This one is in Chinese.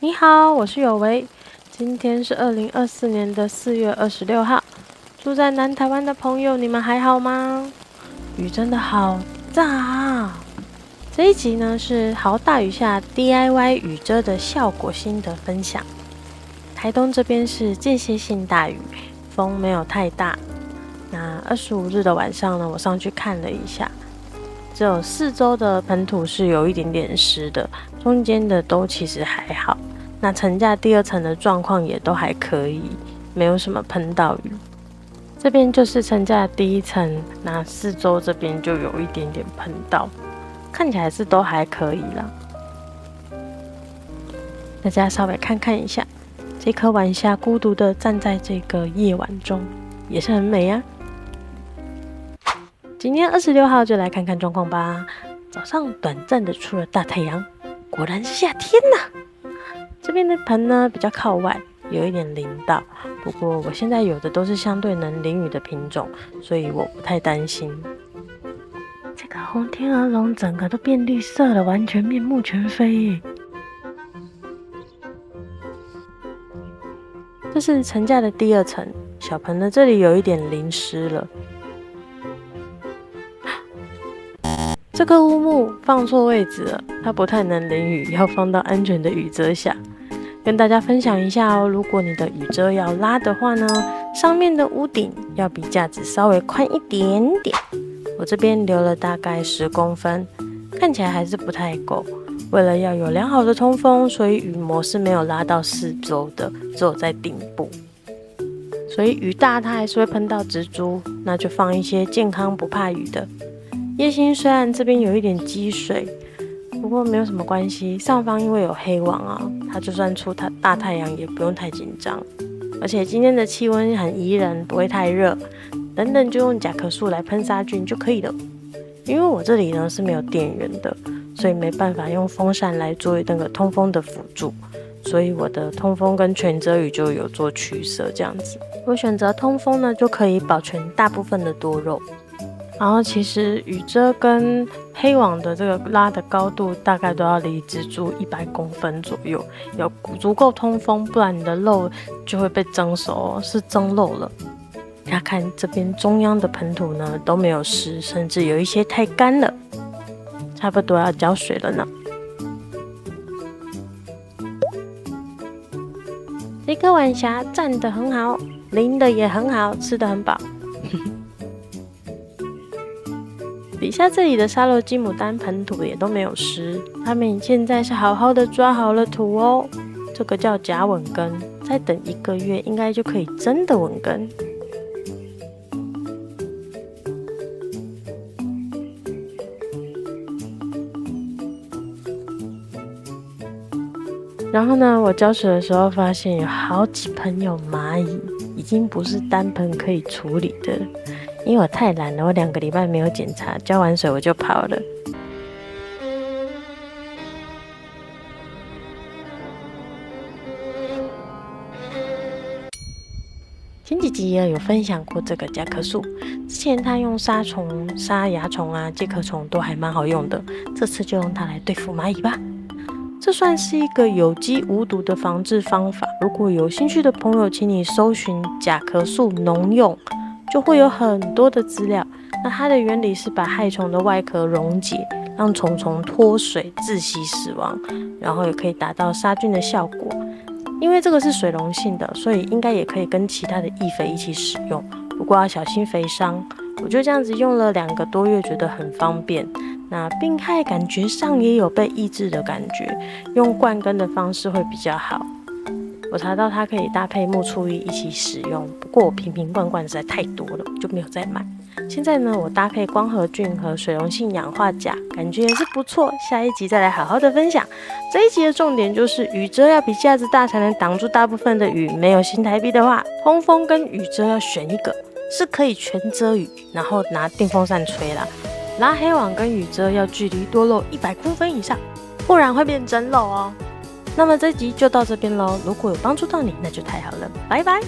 你好，我是有为，今天是2024年的4月26号。住在南台湾的朋友，你们还好吗？雨真的好大啊！这一集呢是豪大雨下 DIY 雨遮的效果心得分享。台东这边是间歇性大雨，风没有太大。那25日的晚上呢，我上去看了一下，只有4周的盆土是有一点点湿的，中间的都其实还好。那层架第2层的状况也都还可以，没有什么喷到雨。这边就是层架第1层，那4周这边就有一点点喷到，看起来是都还可以啦。大家稍微看一下，这颗晚霞孤独的站在这个夜晚中，也是很美啊。今天26号就来看看状况吧。早上短暂的出了大太阳，果然是夏天呐。这边的盆呢比较靠外，有一点淋到，不过我现在有的都是相对能淋雨的品种，所以我不太担心。这个红天鹅绒整个都变绿色了，完全面目全非耶。这是层架的第2层，小盆的这里有一点淋湿了。这个乌木放错位置了，它不太能淋雨，要放到安全的雨遮下。跟大家分享一下哦，如果你的雨遮要拉的话呢，上面的屋顶要比架子稍微宽一点点。我这边留了大概10公分，看起来还是不太够。为了要有良好的通风，所以雨膜是没有拉到4周的，只有在顶部。所以雨大它还是会喷到蜘蛛，那就放一些健康不怕雨的。夜星虽然这边有一点积水，不过没有什么关系，上方因为有黑网啊，它就算出大太阳也不用太紧张。而且今天的气温很宜人，不会太热，等等就用甲壳素来喷杀菌就可以了。因为我这里呢是没有电源的，所以没办法用风扇来做那个通风的辅助，所以我的通风跟全遮雨就有做取舍这样子。我选择通风呢，就可以保全大部分的多肉。然后其实雨遮跟黑网的这个拉的高度大概都要离蜘蛛100公分左右，有足够通风，不然你的肉就会被蒸熟哦，是蒸肉了。大家看这边中央的盆土呢都没有湿，甚至有一些太干了，差不多要浇水了呢。这颗晚霞站得很好，淋得也很好，吃得很饱。底下这里的沙漏金牡丹盆土也都没有湿，它们现在是好好的抓好了土哦。这个叫假稳根，再等1个月应该就可以真的稳根。然后呢，我浇水的时候发现有好几盆有蚂蚁，已经不是单盆可以处理的了。因为我太懒了，我2个礼拜没有检查，浇完水我就跑了。前几集也有分享过这个甲壳素，之前它用杀虫、杀蚜虫啊、介壳虫都还蛮好用的，这次就用它来对付蚂蚁吧。这算是一个有机无毒的防治方法，如果有兴趣的朋友，请你搜寻甲壳素农用。就会有很多的资料。那它的原理是把害虫的外壳溶解，让虫虫脱水窒息死亡，然后也可以达到杀菌的效果。因为这个是水溶性的，所以应该也可以跟其他的易肥一起使用，不过要小心肥伤。我就这样子用了2个多月，觉得很方便。那病害感觉上也有被抑制的感觉，用灌根的方式会比较好。我查到它可以搭配木醋液一起使用，不过我瓶罐实在太多了，就没有再买。现在呢，我搭配光合菌和水溶性氧化钾，感觉也是不错。下一集再来好好的分享。这一集的重点就是雨遮要比架子大才能挡住大部分的雨。没有新台币的话，通风跟雨遮要选一个，是可以全遮雨，然后拿电风扇吹啦。拉黑网跟雨遮要距离多肉100公分以上，不然会变真肉哦。那么这集就到这边咯，如果有帮助到你，那就太好了，拜拜。